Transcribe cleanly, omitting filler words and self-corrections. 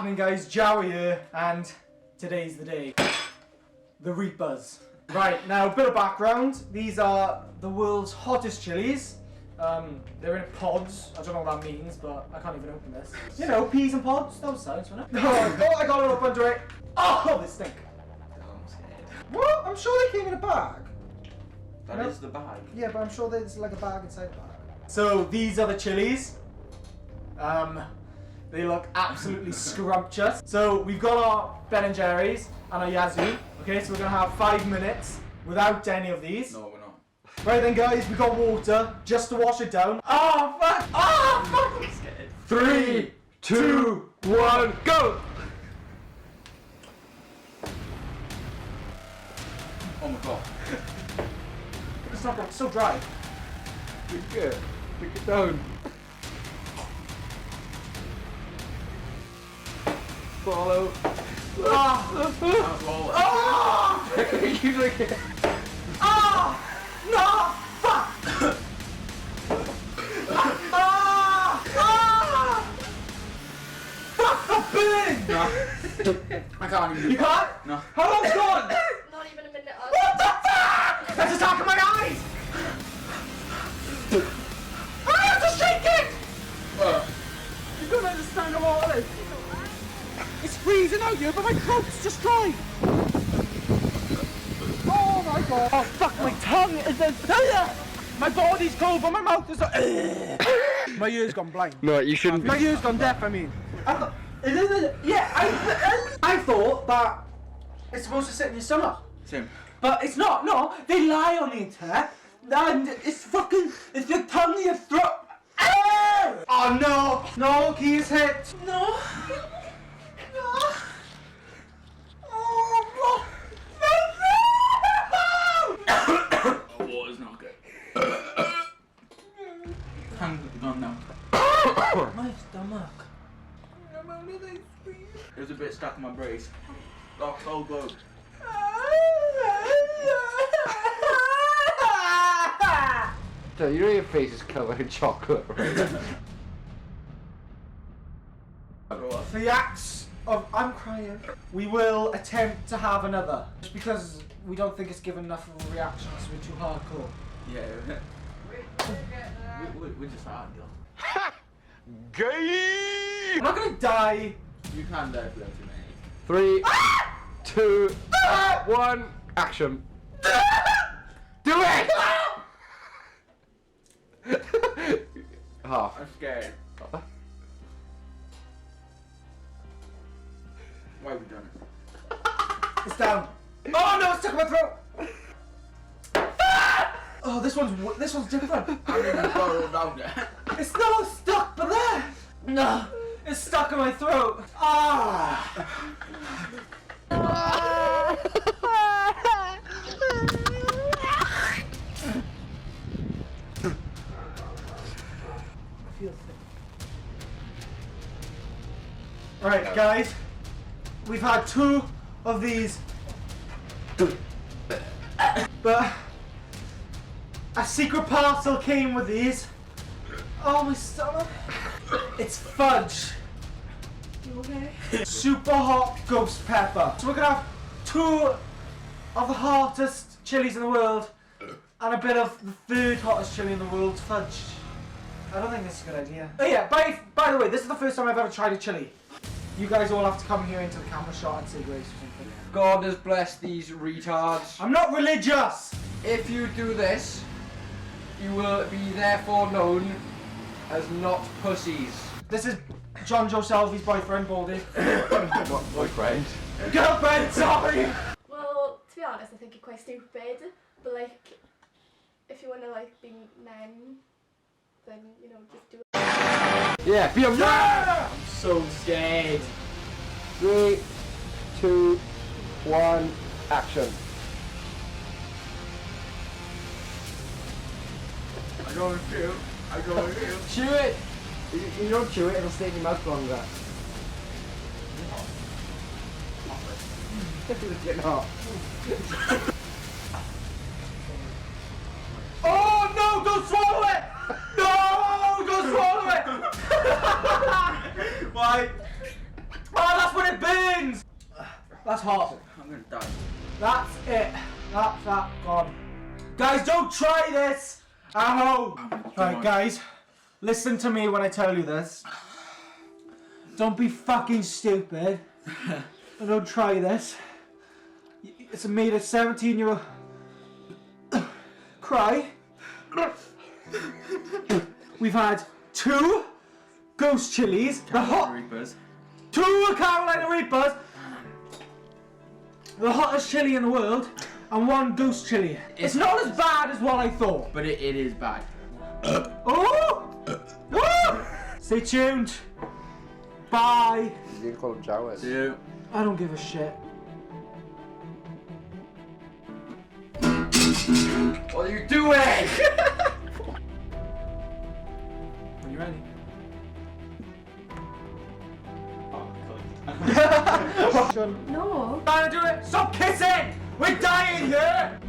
happening, guys? Joey here, and today's the day. The Reapers. Right, now a bit of background. These are the world's hottest chilies. They're in pods. I don't know what that means, but I can't even open this. You know, peas and pods. That was science, wasn't it? Oh, I got it up under it. Oh, they stink. Oh, I'm scared. What? I'm sure they came in a bag. That is the bag. Yeah, but I'm sure there's like a bag inside the bag. So these are the chilies. They look absolutely scrumptious. So we've got our Ben & Jerry's and our Yazoo. Okay, so we're gonna have 5 minutes without any of these. No, we're not. Right then, guys, we got water just to wash it down. Oh fuck! Oh fuck! I'm scared. 3, 2, 1, go! Oh my god. It's not. It's so dry. Pick it down. Follow. Ah! Roll it. Ah! Keep looking. Ah! No! Fuck! Ah! Ah! Fuck the bin! No. I can't even. You can't? No. How long's gone? Not even a minute. What the fuck? That's attacking my eyes! Ah, it's shaking! You don't understand what it is. It's freezing out here, but my throat's just dry. Oh my god. Oh fuck, my tongue is my body's cold, but my mouth is My ear's gone blind. No, you shouldn't. My ear's gone deaf, I mean. Yeah, I thought that it's supposed to sit in your stomach. Same. But it's not, no. They lie on the internet. And it's fucking, it's your tongue in your throat. Oh no! No, keys hit. No. No. Oh, Oh, water's not good. Hands gone now. my stomach. It was a bit stuck in my brace. Oh, cold blood. So you know your face is covered in chocolate, right? For the acts of I'm crying, we will attempt to have another. Just because we don't think it's given enough of a reaction, so we're too hardcore. Yeah. We're just hard, girl. Gay! I'm not gonna die. You can die for that too many. 3, 2, 1, action. Do it! Half. I'm scared. Why have we done it? It's down. Oh no, it's stuck in my throat. Oh, this one's different. I haven't even got it down yet. It's not stuck, but there. No, it's stuck in my throat. Ah. Right, guys, we've had 2 of these, but a secret parcel came with these. Oh, my stomach. It's fudge. You okay? Super hot ghost pepper. So we're gonna have 2 of the hottest chilies in the world and a bit of the 3rd hottest chili in the world, fudge. I don't think this is a good idea. Oh yeah, by the way, this is the first time I've ever tried a chili. You guys all have to come here into the camera shot and say grace or something. God has blessed these retards. I'm not religious! If you do this, you will be therefore known as not pussies. This is John Joe Selvy's boyfriend, Baldy. What boyfriend? Girlfriend, sorry! Well, to be honest, I think you're quite stupid. But like, if you want to like be men, then you know just do it. Yeah, be a man! I'm so scared. 3, 2, 1, action. I don't want to feel. I don't want to feel. Chew it! You don't chew it, it'll stay in your mouth longer. It's getting hot. Oh no, don't swallow it! No, don't swallow it! Why? Oh, home. Right, guys, listen to me when I tell you this. Don't be fucking stupid. And don't try this. It's made a 17-year-old cry. We've had 2 ghost chilies, the hot Reapers. 2 Carolina Reapers, the hottest chili in the world, and 1 ghost chili. It's not as bad as what I thought. But it is bad. Oh! Woo! Stay tuned. Bye. You can call them Jawas. See you. I don't give a shit. What are you doing? Are you ready? No. Trying to do it. Stop kissing. We're dying here.